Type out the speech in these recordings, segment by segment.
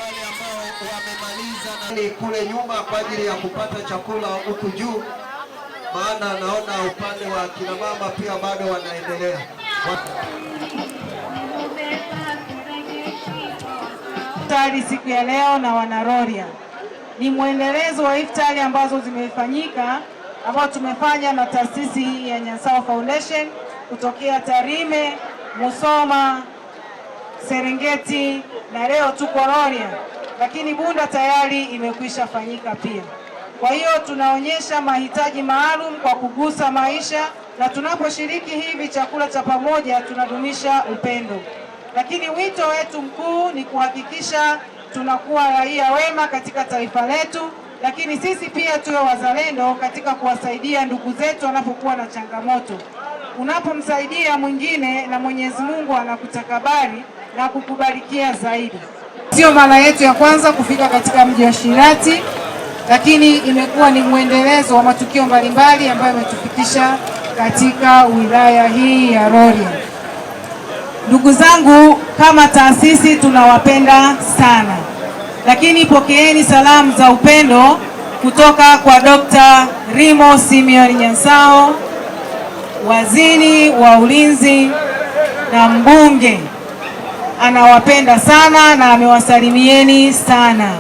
wale ambao wamemaliza na kule nyuma kwa ajili ya kupata chakula huku juu, maana naona upande wa kina mama pia bado wanaendelea. Iftari siku ya leo na Wanaroria ni mwendelezo wa iftari ambazo zimefanyika ambao tumefanya na taasisi ya Nyansao Foundation kutokea Tarime, Musoma, Serengeti na leo tuko Rorya, lakini Bunda tayari imekwisha fanyika pia. Kwa hiyo tunaonyesha mahitaji maalum kwa kugusa maisha, na tunaposhiriki hivi chakula cha pamoja tunadumisha upendo. Lakini wito wetu mkuu ni kuhakikisha tunakuwa raia wema katika taifa letu, lakini sisi pia tuwe wazalendo katika kuwasaidia ndugu zetu wanapokuwa na changamoto. Unapomsaidia mwingine na Mwenyezi Mungu anakutakabali na kukubarikia zaidi. Sio mara yetu ya kwanza kufika katika mji wa Shirati, lakini imekuwa ni mwendelezo wa matukio mbalimbali ambayo yametufikisha katika wilaya hii ya Rorya. Ndugu zangu, kama taasisi tunawapenda sana, lakini pokeeni salamu za upendo kutoka kwa Dr. Rimo Simeon Nyansao, waziri wa ulinzi na mbunge. Anawapenda sana na amewasalimieni sana.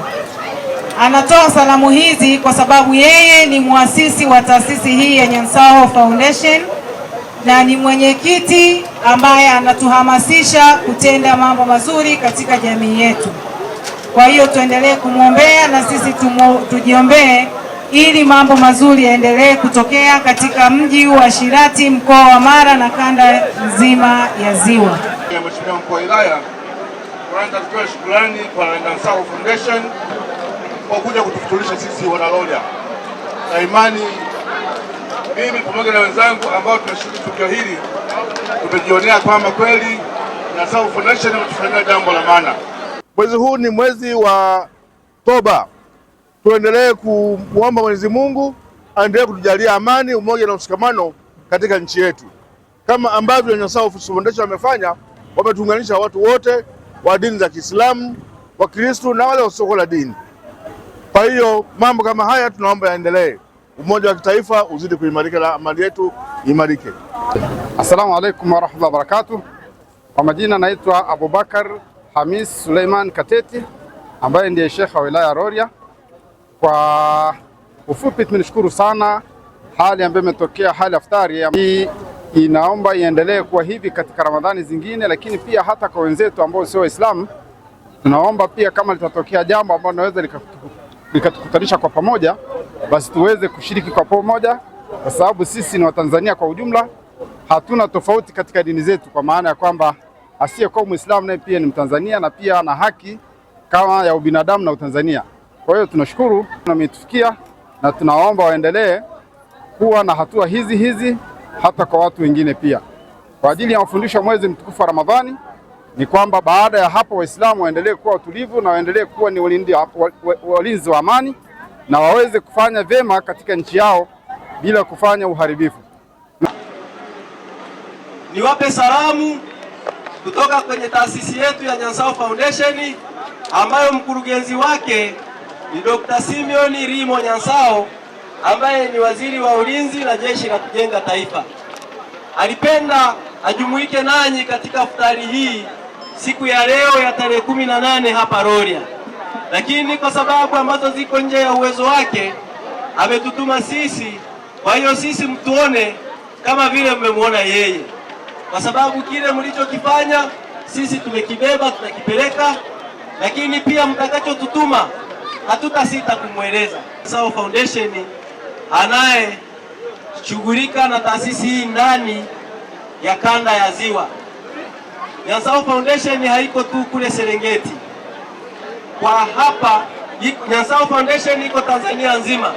Anatoa salamu hizi kwa sababu yeye ni muasisi wa taasisi hii ya Nyansao Foundation na ni mwenyekiti ambaye anatuhamasisha kutenda mambo mazuri katika jamii yetu. Kwa hiyo tuendelee kumwombea na sisi tujiombee ili mambo mazuri yaendelee kutokea katika mji wa Shirati, mkoa wa Mara na kanda nzima ya Ziwa. Mheshimiwa Mkuu wa Wilaya, kwanza tutoe shukrani kwa Nyansao Foundation kwa kuja kutufutulisha sisi Wanarorya. Na imani mimi pamoja na wenzangu ambao tunashiriki tukio hili tumejionea kwamba kweli Nyansao Foundation imetufanyia jambo la maana. Mwezi huu ni mwezi wa toba. Tuendelee kuomba Mwenyezi Mungu aendelee kutujalia amani, umoja na mshikamano katika nchi yetu. Kama ambavyo Nyansao Foundation wamefanya, wametuunganisha watu wote wa dini za Kiislamu, wa Kristo na wale wasio na dini. Kwa hiyo mambo kama haya tunaomba yaendelee. Umoja wa kitaifa uzidi kuimarika na amani yetu imarike. Assalamu alaikum warahmatullahi wabarakatuh. Kwa majina naitwa Abubakar Hamis Suleiman Kateti ambaye ndiye Sheikh wa wilaya Rorya. Kwa ufupi tunashukuru sana hali ambayo imetokea, hali iftari hii inaomba iendelee kuwa hivi katika Ramadhani zingine, lakini pia hata kwa wenzetu ambao sio Waislamu tunaomba pia kama litatokea jambo ambalo linaweza likatukutanisha kwa pamoja, basi tuweze kushiriki kwa pamoja, kwa sababu sisi ni Watanzania kwa ujumla, hatuna tofauti katika dini zetu, kwa maana ya kwamba asiyekuwa Muislamu naye pia ni Mtanzania na pia ana haki kama ya ubinadamu na Utanzania. Kwa hiyo tunashukuru tumetufikia na tunaomba waendelee kuwa na hatua hizi hata kwa watu wengine pia. Kwa ajili ya mafundisho ya mwezi mtukufu wa Ramadhani ni kwamba baada ya hapo Waislamu waendelee kuwa watulivu na waendelee kuwa ni walinzi wa amani na waweze kufanya vyema katika nchi yao bila kufanya uharibifu. Niwape salamu kutoka kwenye taasisi yetu ya Nyansao Foundation ambayo mkurugenzi wake ni Dr. Simeon Rimo Nyansao ambaye ni waziri wa ulinzi na jeshi la kujenga taifa. Alipenda ajumuike nanyi katika iftari hii siku ya leo ya tarehe 18 hapa Rorya, lakini kwa sababu ambazo ziko nje ya uwezo wake ametutuma sisi. Kwa hiyo sisi mtuone kama vile mmemwona yeye, kwa sababu kile mlichokifanya sisi tumekibeba, tutakipeleka, lakini pia mtakachotutuma hatutasita kumweleza. Nyansao Foundation anayeshughulika na taasisi hii ndani ya kanda ya Ziwa. Nyansao Foundation haiko tu kule Serengeti. Kwa hapa Nyansao Foundation iko Tanzania nzima.